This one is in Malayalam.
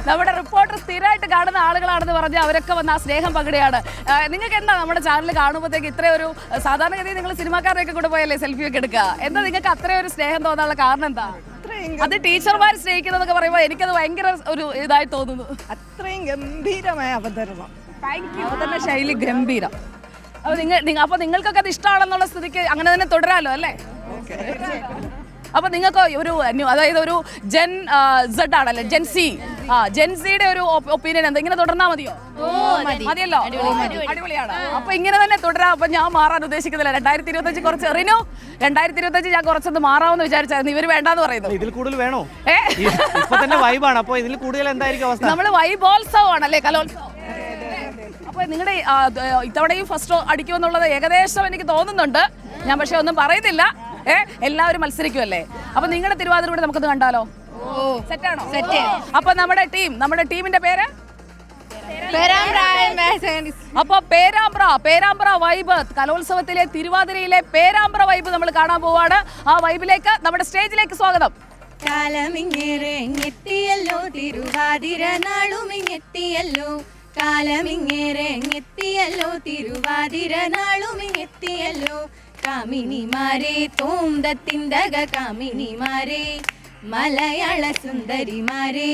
നമ്മുടെ റിപ്പോർട്ടർ സ്ഥിരമായിട്ട് കാണുന്ന ആളുകളാണെന്ന് പറഞ്ഞ് അവരൊക്കെ വന്ന് ആ സ്നേഹം പങ്കിടുകയാണ്. നിങ്ങൾക്ക് എന്താ നമ്മുടെ ചാനൽ കാണുമ്പോഴത്തേക്ക് ഇത്രയൊരു സാധാരണഗതിയിൽ നിങ്ങൾ സിനിമാക്കാരെയൊക്കെ കൂടെ പോയല്ലേ സെൽഫി ഒക്കെ എടുക്കുക, എന്താ നിങ്ങൾക്ക് അത്രയൊരു സ്നേഹം തോന്നാനുള്ള കാരണം എന്താ? അത് ടീച്ചർമാർ സ്നേഹിക്കുന്നതൊക്കെ പറയുമ്പോൾ എനിക്കത് ഭയങ്കര ഒരു ഇതായി തോന്നുന്നു. അത്രയും ഗംഭീരമായ അവതരണം, അവതരണ ശൈലി ഗംഭീരം. അപ്പൊ നിങ്ങൾക്കൊക്കെ അത് ഇഷ്ടമാണെന്നുള്ള സ്ഥിതിക്ക് അങ്ങനെ തന്നെ തുടരാലോ അല്ലേ? അപ്പൊ നിങ്ങൾക്ക് ഒരു അതായത് ഒരു ജെൻ സെഡ് ആണല്ലേ, ജെൻ സി, ജെൻ സിയുടെ ഒരു ഒപ്പീനിയൻ എന്താ? ഇങ്ങനെ തുടർന്നാ മതിയോ? മതിയല്ലോ, അടിപൊളിയാണ്. അപ്പൊ ഇങ്ങനെ തന്നെ തുടരാം. അപ്പൊ ഞാൻ മാറാൻ ഉദ്ദേശിക്കുന്നില്ല. 2025 കുറച്ച് റിനു, 2025 ഞാൻ കുറച്ചൊന്ന് മാറാമെന്ന് വിചാരിച്ചായിരുന്നു. ഇവര് വേണ്ടാന്ന് പറയുന്നു. ഇതിൽ കൂടുതൽ വേണോ? ഇപ്പൊ തന്നെ വൈബാണ്. അപ്പൊ ഇതിൽ കൂടുതൽ എന്തായിരിക്കും അവസ്ഥ? നമ്മള് വൈബോത്സവമാണല്ലേ, കലോത്സവം. അപ്പൊ നിങ്ങളുടെ ഇത്തവണയും ഫസ്റ്റ് അടിക്കുമെന്നുള്ളത് ഏകദേശം എനിക്ക് തോന്നുന്നുണ്ട്. ഞാൻ പക്ഷെ ഒന്നും പറയുന്നില്ല. എല്ലാവരും മത്സരിക്കുമല്ലേ. അപ്പൊ നിങ്ങളുടെ തിരുവാതിര കൂടെ നമുക്കൊന്ന് കണ്ടാലോ? സെറ്റാണോ? അപ്പൊ നമ്മുടെ ടീമിന്റെ പേര് അപ്പൊ പേരാമ്പ്ര വൈബ്, കലോത്സവത്തിലെ തിരുവാതിരയിലെ പേരാമ്പ്ര വൈബ് നമ്മൾ കാണാൻ പോവാണ്. ആ വൈബിലേക്ക് നമ്മുടെ സ്റ്റേജിലേക്ക് സ്വാഗതം. കാലമിങ്ങേറെത്തിയല്ലോ തിരുവാതിര നാളുമിങ്ങെത്തിയല്ലോ, കാലമിങ്ങേറെത്തിയല്ലോ തിരുവാതിര നാളുമിങ്ങെത്തിയല്ലോ. കാമിനിമാരെ തോന്തത്തിന്തക കാമിനിമാരെ, മലയാള സുന്ദരിമാരെ,